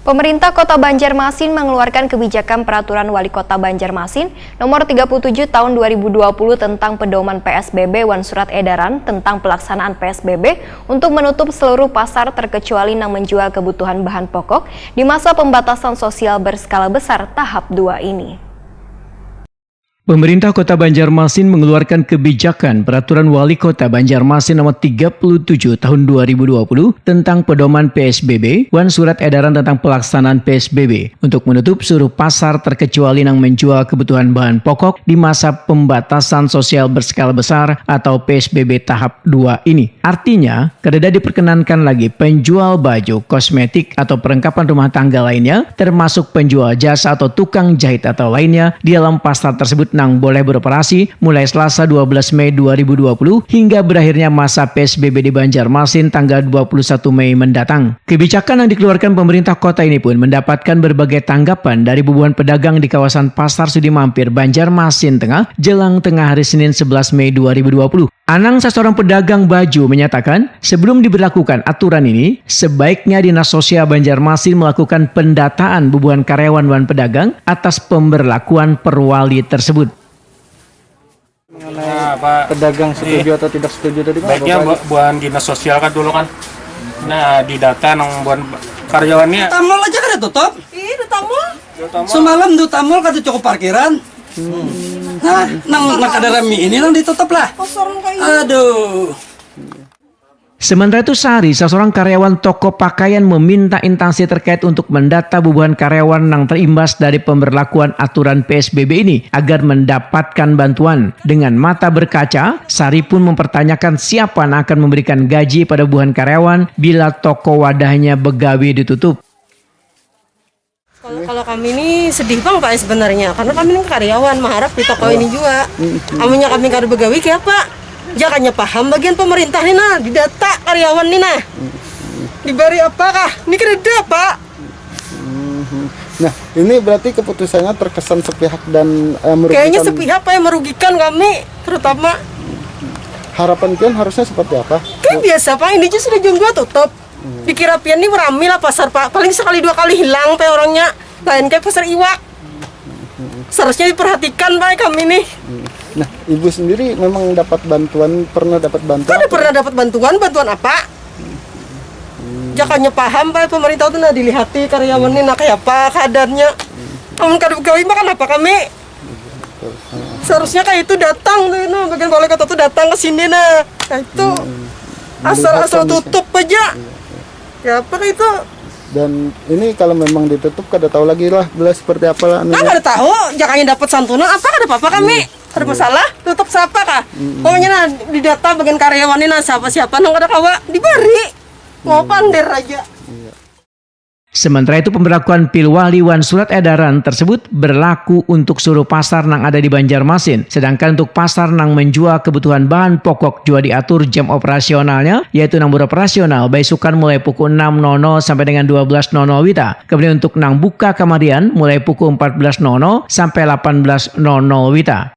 Pemerintah Kota Banjarmasin mengeluarkan kebijakan Peraturan Wali Kota Banjarmasin Nomor 37 Tahun 2020 tentang pedoman PSBB dan surat edaran tentang pelaksanaan PSBB untuk menutup seluruh pasar terkecuali yang menjual kebutuhan bahan pokok di masa pembatasan sosial berskala besar tahap 2 ini. Pemerintah Kota Banjarmasin mengeluarkan kebijakan Peraturan Wali Kota Banjarmasin Nomor 37 Tahun 2020 tentang pedoman PSBB dan surat edaran tentang pelaksanaan PSBB untuk menutup seluruh pasar terkecuali yang menjual kebutuhan bahan pokok di masa pembatasan sosial berskala besar atau PSBB tahap 2 ini. Artinya, tidak diperkenankan lagi penjual baju, kosmetik atau perlengkapan rumah tangga lainnya, termasuk penjual jasa atau tukang jahit atau lainnya di dalam pasar tersebut yang boleh beroperasi mulai Selasa 12 Mei 2020 hingga berakhirnya masa PSBB di Banjarmasin tanggal 21 Mei mendatang. Kebijakan yang dikeluarkan pemerintah kota ini pun mendapatkan berbagai tanggapan dari ribuan pedagang di kawasan Pasar Sudi Mampir, Banjarmasin Tengah jelang tengah hari Senin 11 Mei 2020. Anang, seorang pedagang baju, menyatakan sebelum diberlakukan aturan ini, sebaiknya Dinas Sosial Banjarmasin melakukan pendataan bubuhan karyawan dan pedagang atas pemberlakuan perwali tersebut. Mengenai pedagang setuju atau tidak setuju tadi Pak? Baiknya buat Dinas Sosial kan dulu kan. Nah, di data nang buat karyawannya. Tamol aja kan tutup? Iya, tamol. Semalam di tamol kan cukup parkiran. Nah, nang ada remi ini nang ditutup lah. Aduh. Sementara itu Sari, seorang karyawan toko pakaian, meminta instansi terkait untuk mendata bubuhan karyawan yang terimbas dari pemberlakuan aturan PSBB ini agar mendapatkan bantuan. Dengan mata berkaca, Sari pun mempertanyakan siapa yang akan memberikan gaji pada bubuhan karyawan bila toko wadahnya begawi ditutup. Kalau kami ini sedih bang Pak sebenarnya, karena kami ini karyawan, mengharap di toko ini juga. Amunya kami kada begawi kayak Pak. Jangannya paham bagian pemerintah nih nah, didata karyawan nih nah. Diberi apakah? Ini kereda Pak. Nah, ini berarti keputusannya terkesan sepihak dan merugikan. Kayaknya sepihak Pak yang merugikan kami, terutama. Harapan kalian harusnya seperti apa? Kayak biasa Pak, ini aja sudah jam 2 tutup. Dikira pian ini ramai lah pasar Pak, paling sekali 2 kali hilang Pak orangnya. Lain kayak pasar iwak. Seharusnya diperhatikan Pak kami nih. Nah, Ibu sendiri memang dapat bantuan, pernah dapat bantuan? Kada pernah dapat bantuan apa? Jangannya paham Pak pemerintah itu nah dilihati karyawan ini nah kayak apa keadaannya. Amun kada begawi makan apa kami? Seharusnya kayak itu datang tuh nah, bagian balai kota tuh datang ke sini nah. Nah itu asal tutup aja. Ya apa itu? Dan ini kalau memang ditutup kada tahu lagi lah belas seperti apa lah. Kada tahu, jangannya dapat santunan apa kada apa-apa kami. Ada masalah, tutup siapa kah? Pokoknya nah di data bagian karyawan ini nah siapa nang kada kawa diberi. Mau pandir aja. Sementara itu pemberlakuan pilwali wan surat edaran tersebut berlaku untuk seluruh pasar yang ada di Banjarmasin. Sedangkan untuk pasar yang menjual kebutuhan bahan pokok juga diatur jam operasionalnya, yaitu nang beroperasional besukan mulai pukul 6.00 sampai dengan 12.00 wita. Kemudian untuk nang buka kamarian mulai pukul 14.00 sampai 18.00 wita.